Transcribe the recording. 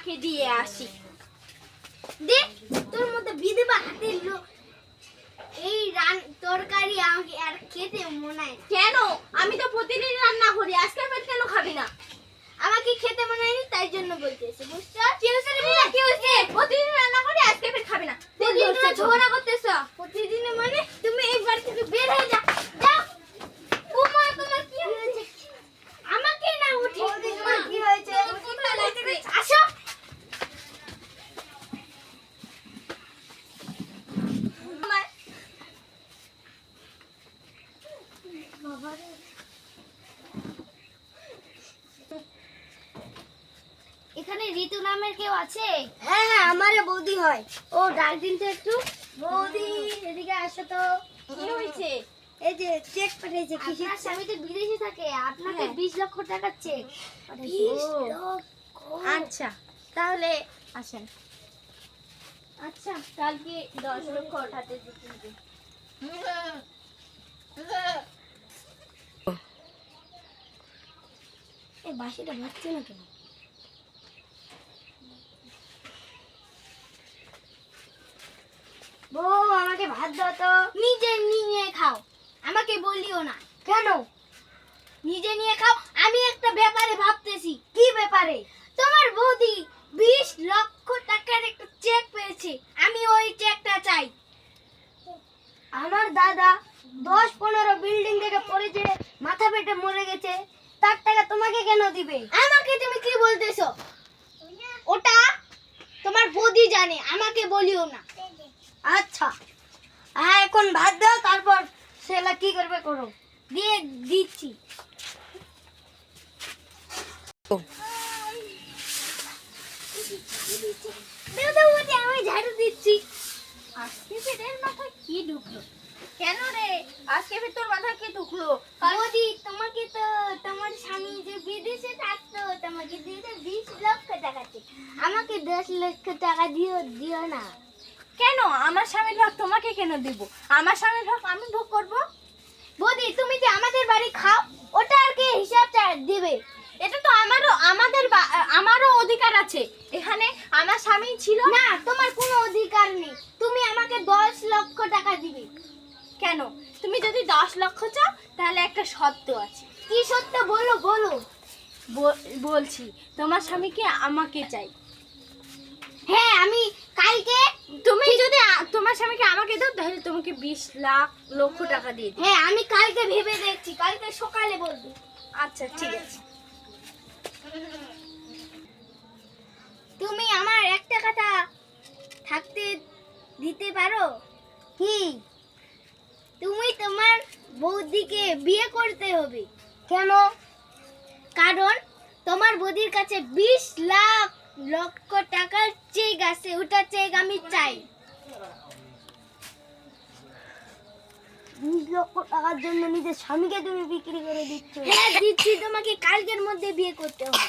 মাকে দিয়ে আসি। দেখ তোর মধ্যে বিধবা হাতের লোক এই তরকারি আমাকে আর খেতে মনে হয়। কেন? আমি তো প্রতিদিন রান্না করি, আজকে পেট কেন খাবি না? আমাকে খেতে মনে হয়নি তাই জন্য বলতেছে, বুঝছো? কি হয়েছে রে মিনা, কি হয়েছে? প্রতিদিন রান্না করি, আজকে পেট খাবি না? প্রতিদিন তোমরা ঝগড়া করতেছো। প্রতিদিন মানে তুমি এই বাড়ি থেকে বের হয়ে যাও। যাও। ওমা তোমার কি হয়েছে? আমাকে না উঠে তোমার কি হয়েছে? কোথায় লাগছে? আসো। এখানে ঋতু নামের কেউ আছে? হ্যাঁ হ্যাঁ, আমারে বৌদি হয়। ও ডাক দিন তো একটু। বৌদি এদিকে আসো তো। কি হয়েছে? এই যে চেক পাঠিয়েছে। আপনার স্বামী তো বিদেশে থাকে, আপনাকে 20 লক্ষ টাকা চেক পাঠিয়েছে। আচ্ছা, তাহলে আসেন। আচ্ছা, কালকে 10 লক্ষ ওঠাতে দিতে হবে। এই বাসিটা বাজছে না কেন? বউ আমাকে ভাত দাও তো। নিজে নিয়ে খাও, আমাকে বলিও না। কেন? নিজে নিয়ে খাও। আমি একটা ব্যাপারে ভাবতেছি। কি ব্যাপারে? তোমার বৌদি 20 লক্ষ টাকার একটা চেক পেয়েছে, আমি ওই চেকটা চাই। আমার দাদা 10-15 বিল্ডিং থেকে পড়েছে, মাথা পেটে মরে গেছে, তার টাকা তোমাকে কেন দিবে? আমাকে তুমি কি বলতেছো? ওটা তোমার বৌদি জানে, আমাকে বলিও না। আচ্ছা, হ্যাঁ এখন ভাত দাও, তারপর সেলা কি করবে করো। দিয়ে দিচ্ছি। দাও দাও, আমি ঝাড়ু দিচ্ছি। আজকে পেটের মাথায় কি ঢুকলো? কেন রে? আজকে তোর মাথায় কি ঢুকলো? বৌদি তোমাকে তো তোমার স্বামী যে বিদেশে থাকতো তোমাকে দিয়েছে 20 লক্ষ টাকা চেক। আমাকে 10 লক্ষ টাকা দিও না। কেন? আমার স্বামীর ভাগ তোমাকে কেন দিব? আমার স্বামীর ভাগ আমি ভোগ করব। বৌদি তুমি যে আমাদের বাড়ি খাও, ওটা আর কি হিসাবটা দিবে? এটা তো আমারও অধিকার আছে। এখানে আমার স্বামী ছিল না, তোমার কোনো অধিকার নেই। তুমি আমাকে 10 লক্ষ টাকা দিবে। কেন? তুমি যদি 10 লক্ষ চাও তাহলে একটা শর্ত আছে। কি সত্য বলো বলো। বলছি, তোমার স্বামীকে আমাকে চাই। হ্যাঁ, আমি কালকে তুমি যদি তোমার স্বামীকে আমাকে দাও তাহলে তোমাকে 20 লক্ষ টাকা দিয়ে দিই। হ্যাঁ আমি কালকে ভেবে দেখছি, কালকে সকালে বলবো। আচ্ছা ঠিক আছে। তুমি আমার একটা কথা থাকতে দিতে পারো? কি? তুমি তোমার বৌদিকে বিয়ে করতে হবে। কেন? কারণ তোমার বৌদির কাছে 20 লক্ষ টাকার চেক আছে, ওটা চেক আমি চাই। 20 লক্ষ টাকার জন্য নিজের স্বামীকে তুমি বিক্রি করে দিচ্ছ? হ্যাঁ দিচ্ছি, তোমাকে কালকের মধ্যে বিয়ে করতে হবে।